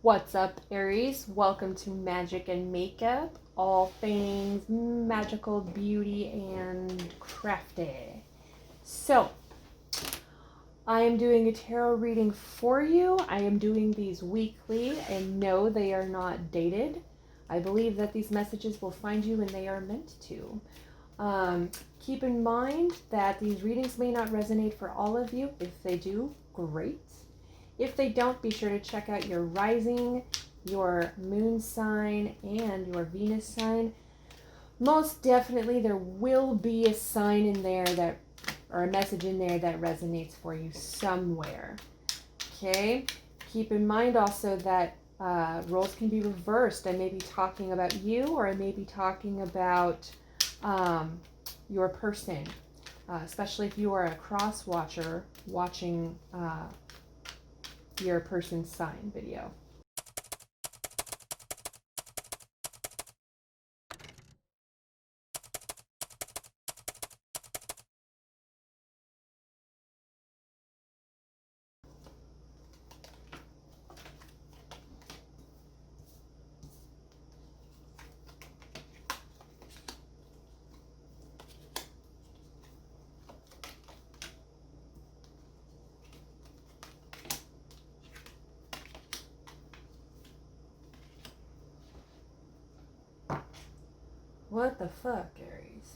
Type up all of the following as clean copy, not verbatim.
What's up, Aries? Welcome to Magic and Makeup, all things magical, beauty, and crafty. So, I am doing a tarot reading for you. I am doing these weekly, and no, they are not dated. I believe that these messages will find you when they are meant to. Keep in mind that these readings may not resonate for all of you. If they do, great. If they don't, be sure to check out your rising, your moon sign, and your Venus sign. Most definitely there will be a sign in there that, or a message in there that resonates for you somewhere. Okay? Keep in mind also that roles can be reversed. I may be talking about you, or I may be talking about your person, especially if you are a cross watcher watching your person's sign video. What the fuck, Aries?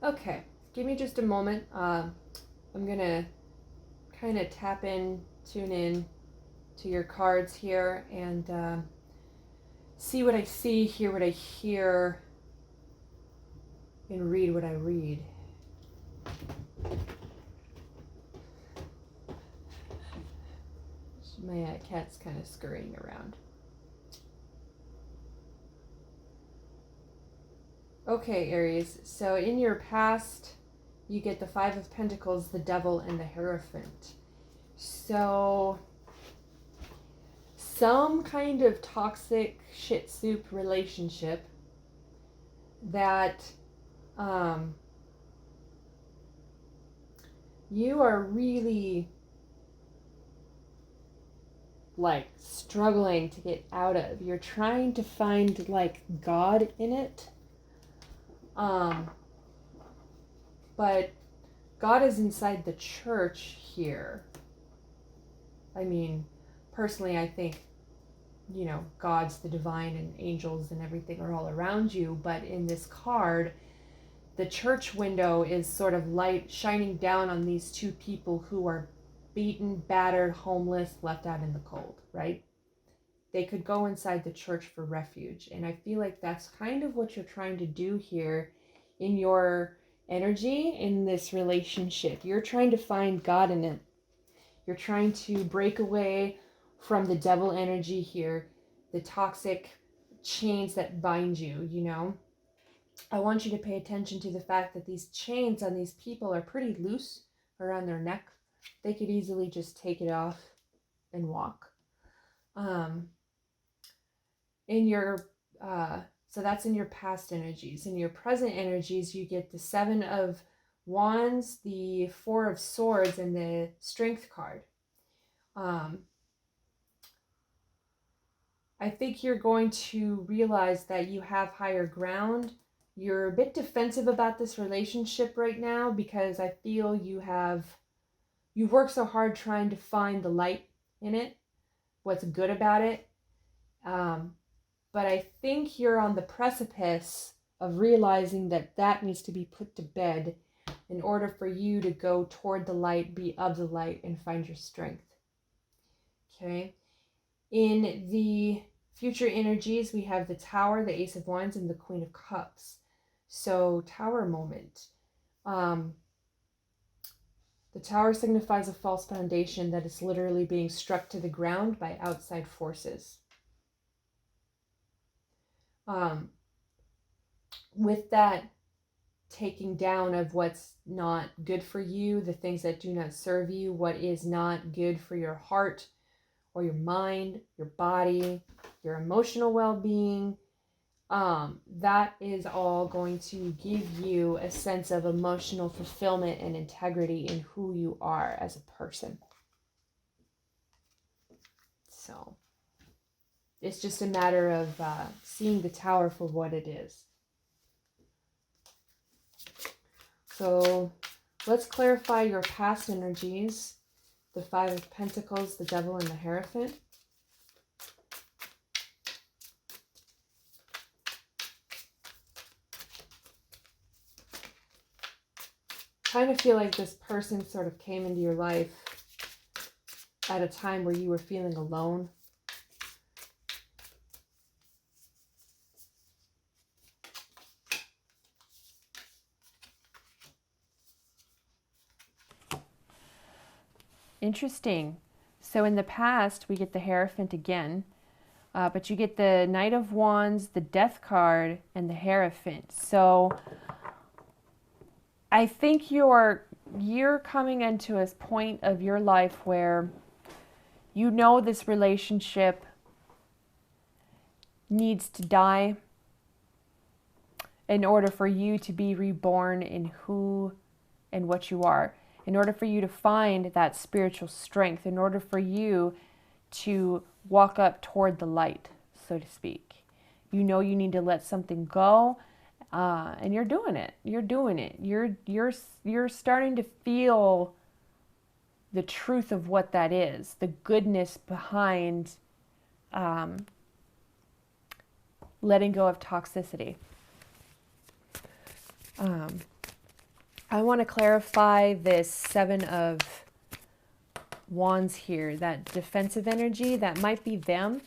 Okay, give me just a moment. I'm gonna kind of tune in to your cards here and see what I see, hear what I hear, and read what I read. My cat's kind of scurrying around. Okay, Aries, so in your past, you get the Five of Pentacles, the Devil, and the Hierophant. So, some kind of toxic shit soup relationship that you are really like struggling to get out of. You're trying to find like God in it. But God is inside the church here. I mean, personally, I think, you know, God's the divine and angels and everything are all around you. But in this card, the church window is sort of light shining down on these two people who are beaten, battered, homeless, left out in the cold, right? They could go inside the church for refuge. And I feel like that's kind of what you're trying to do here in your energy in this relationship. You're trying to find God in it. You're trying to break away from the devil energy here, the toxic chains that bind you, you know? I want you to pay attention to the fact that these chains on these people are pretty loose around their neck. They could easily just take it off and walk. In your so that's in your past energies. In your present energies, you get the Seven of Wands, the Four of Swords, and the Strength card. I think you're going to realize that you have higher ground. You're a bit defensive about this relationship right now because I feel you've worked so hard trying to find the light in it, what's good about it. But I think you're on the precipice of realizing that that needs to be put to bed in order for you to go toward the light, be of the light, and find your strength. Okay? In the future energies, we have the Tower, the Ace of Wands, and the Queen of Cups. So, Tower moment. The Tower signifies a false foundation that is literally being struck to the ground by outside forces. With that taking down of what's not good for you, the things that do not serve you, what is not good for your heart or your mind, your body, your emotional well-being, that is all going to give you a sense of emotional fulfillment and integrity in who you are as a person. So it's just a matter of seeing the Tower for what it is. So let's clarify your past energies. The Five of Pentacles, the Devil, and the Hierophant. Kind of feel like this person sort of came into your life at a time where you were feeling alone. Interesting. So in the past, we get the Hierophant again, but you get the Knight of Wands, the Death card, and the Hierophant. So I think you're coming into a point of your life where you know this relationship needs to die in order for you to be reborn in who and what you are, in order for you to find that spiritual strength, in order for you to walk up toward the light, so to speak. You know you need to let something go, and you're doing it. You're doing it. You're starting to feel the truth of what that is, the goodness behind letting go of toxicity. I want to clarify this Seven of Wands here, that defensive energy. That might be them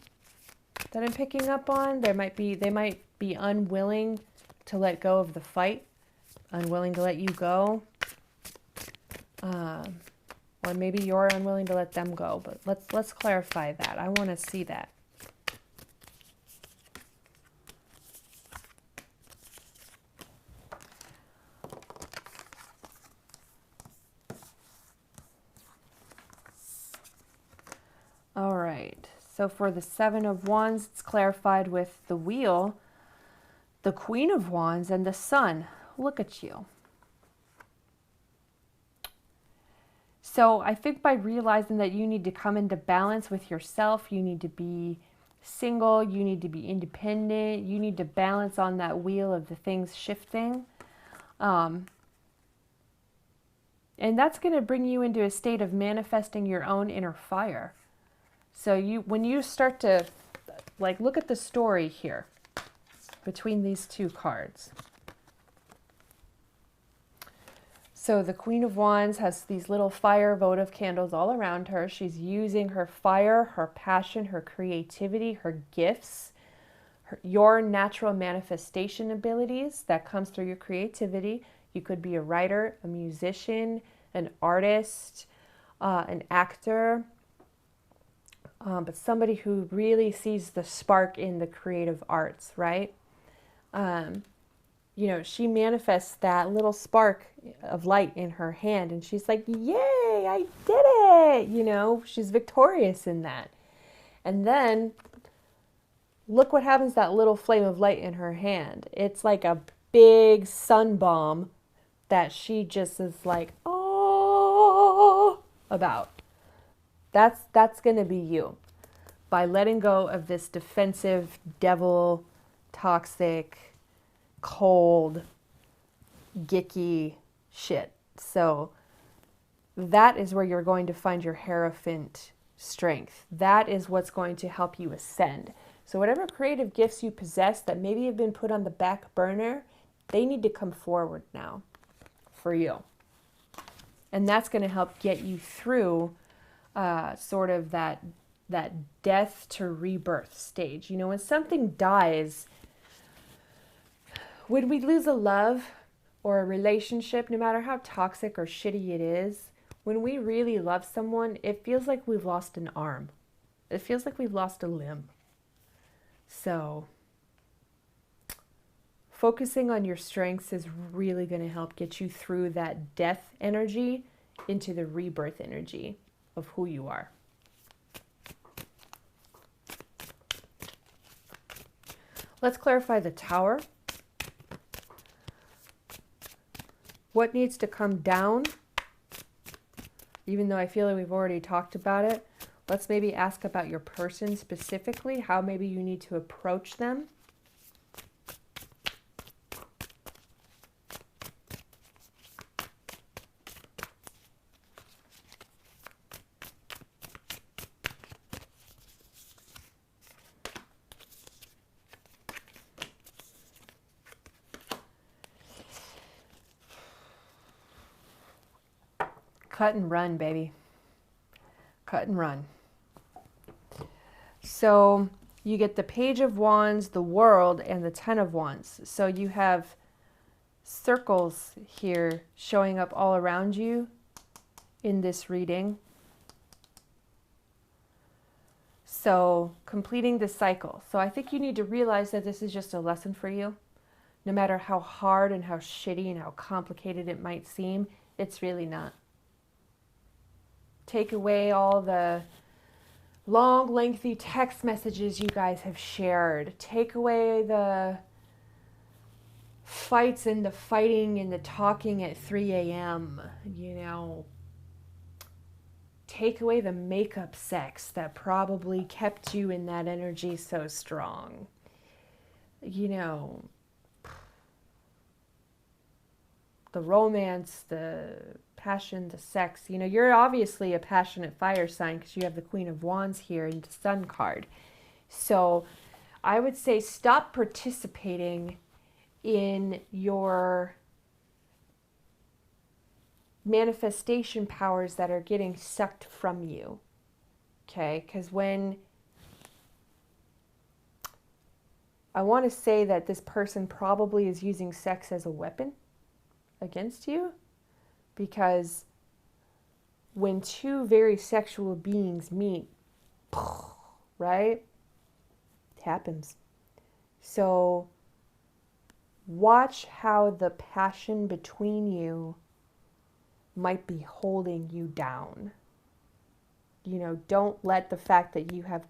that I'm picking up on. They might be unwilling to let go of the fight, unwilling to let you go, or maybe you're unwilling to let them go. But let's clarify that. I want to see that. All right, so for the Seven of Wands, it's clarified with the Wheel, the Queen of Wands, and the Sun. Look at you. So I think by realizing that you need to come into balance with yourself, you need to be single, you need to be independent, you need to balance on that wheel of the things shifting. And that's going to bring you into a state of manifesting your own inner fire. So when you start to, like, look at the story here between these two cards. So the Queen of Wands has these little fire votive candles all around her. She's using her fire, her passion, her creativity, her gifts, your natural manifestation abilities that comes through your creativity. You could be a writer, a musician, an artist, an actor, but somebody who really sees the spark in the creative arts, right? You know, she manifests that little spark of light in her hand, and she's like, yay, I did it! You know, she's victorious in that. And then, look what happens to that little flame of light in her hand. It's like a big sun bomb that she just is like, oh, about. That's going to be you. By letting go of this defensive, devil, toxic, cold, gicky shit. So that is where you're going to find your Hierophant strength. That is what's going to help you ascend. So whatever creative gifts you possess that maybe have been put on the back burner, they need to come forward now for you. And that's going to help get you through sort of that death to rebirth stage. You know, when something dies, when we lose a love or a relationship, no matter how toxic or shitty it is, when we really love someone, it feels like we've lost an arm. It feels like we've lost a limb. So focusing on your strengths is really going to help get you through that death energy into the rebirth energy of who you are. Let's clarify the Tower. What needs to come down? Even though I feel like we've already talked about it, Let's maybe ask about your person specifically, how maybe you need to approach them. Cut and run, baby. Cut and run. So you get the Page of Wands, the World, and the Ten of Wands. So you have circles here showing up all around you in this reading. So completing the cycle. So I think you need to realize that this is just a lesson for you. No matter how hard and how shitty and how complicated it might seem, it's really not. Take away all the long, lengthy text messages you guys have shared. Take away the fights and the fighting and the talking at 3 a.m., you know. Take away the makeup sex that probably kept you in that energy so strong. You know, the romance, the passion, the sex. You know, you're obviously a passionate fire sign because you have the Queen of Wands here and the Sun card. So I would say stop participating in your manifestation powers that are getting sucked from you. Okay? Because when I want to say that this person probably is using sex as a weapon against you, because when two very sexual beings meet, right, it happens. So watch how the passion between you might be holding you down. You know, don't let the fact that you have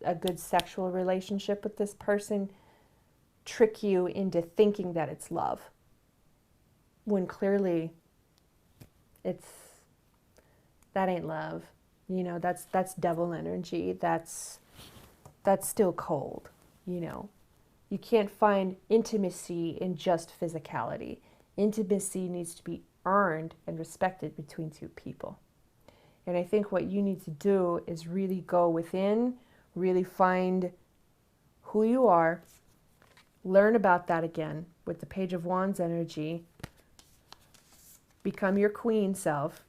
a good sexual relationship with this person trick you into thinking that it's love, when clearly that ain't love. You know, that's devil energy. That's still cold. You know, you can't find intimacy in just physicality. Intimacy needs to be earned and respected between two people. And I think what you need to do is really go within, really find who you are, learn about that again with the Page of Wands energy, become your queen self,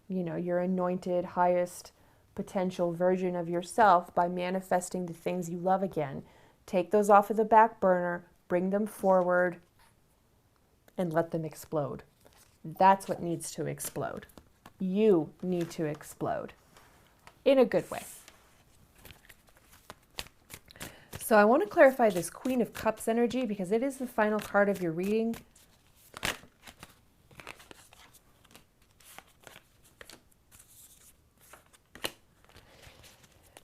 you know, your anointed, highest potential version of yourself by manifesting the things you love again. Take those off of the back burner, bring them forward, and let them explode. That's what needs to explode. You need to explode in a good way. So I want to clarify this Queen of Cups energy because it is the final card of your reading.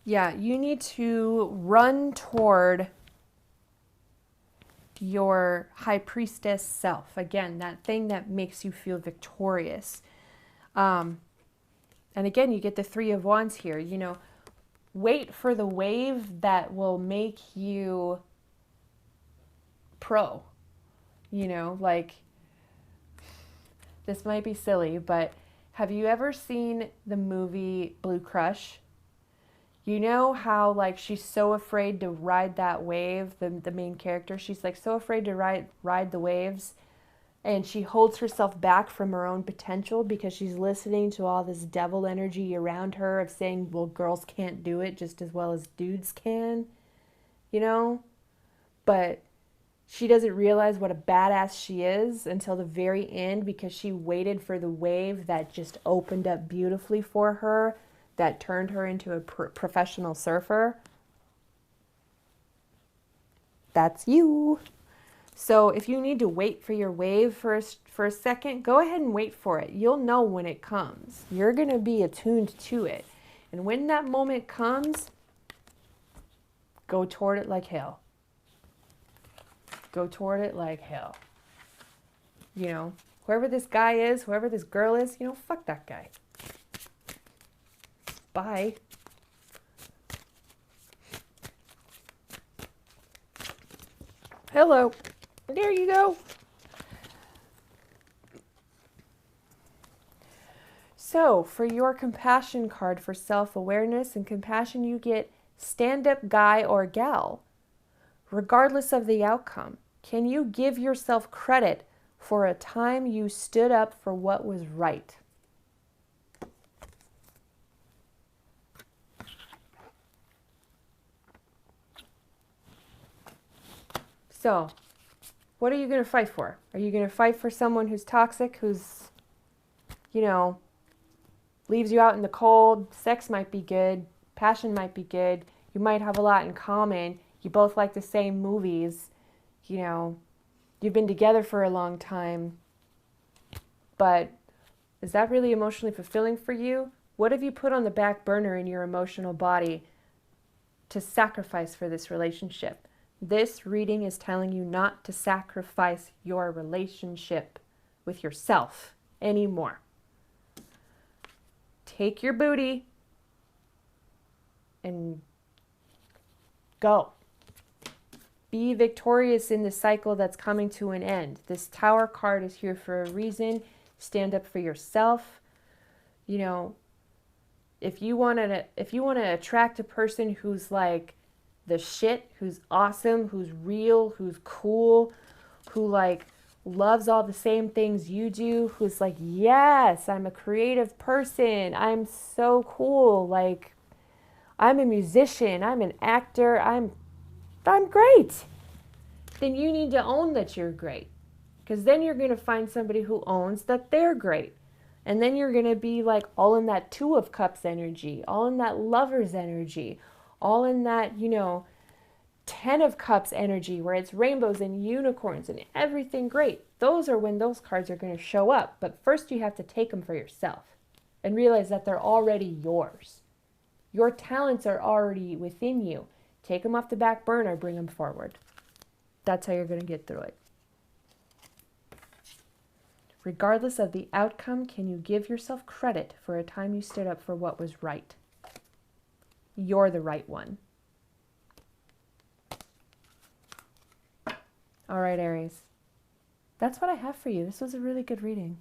Yeah, you need to run toward your high priestess self. Again, that thing that makes you feel victorious. And again, you get the Three of Wands here. You know, wait for the wave that will make you pro. You know, like, this might be silly, but have you ever seen the movie Blue Crush? You know how, like, she's so afraid to ride that wave, the main character, she's like so afraid to ride the waves, and she holds herself back from her own potential because she's listening to all this devil energy around her of saying, well, girls can't do it just as well as dudes can, you know? But she doesn't realize what a badass she is until the very end, because she waited for the wave that just opened up beautifully for her, that turned her into a professional surfer. That's you. So if you need to wait for your wave for a second, go ahead and wait for it. You'll know when it comes. You're going to be attuned to it. And when that moment comes, go toward it like hell. Go toward it like hell. You know, whoever this guy is, whoever this girl is, you know, fuck that guy. Bye. Hello. There you go. So, for your compassion card for self-awareness and compassion, you get stand-up guy or gal. Regardless of the outcome, can you give yourself credit for a time you stood up for what was right? So, what are you going to fight for? Are you going to fight for someone who's toxic, who's, leaves you out in the cold? Sex might be good. Passion might be good. You might have a lot in common. You both like the same movies. You've been together for a long time. But is that really emotionally fulfilling for you? What have you put on the back burner in your emotional body to sacrifice for this relationship? This reading is telling you not to sacrifice your relationship with yourself anymore. Take your booty and go. Be victorious in the cycle that's coming to an end. This Tower card is here for a reason. Stand up for yourself. If you want to attract a person who's like the shit, who's awesome, who's real, who's cool, who like loves all the same things you do, who's like, yes, I'm a creative person, I'm so cool, like I'm a musician, I'm an actor, I'm great. Then you need to own that you're great. Because then you're going to find somebody who owns that they're great. And then you're going to be like all in that Two of Cups energy, all in that Lover's energy, all in that, Ten of Cups energy where it's rainbows and unicorns and everything great. Those are when those cards are going to show up. But first you have to take them for yourself and realize that they're already yours. Your talents are already within you. Take them off the back burner, bring them forward. That's how you're going to get through it. Regardless of the outcome, can you give yourself credit for a time you stood up for what was right? You're the right one. All right, Aries. That's what I have for you. This was a really good reading.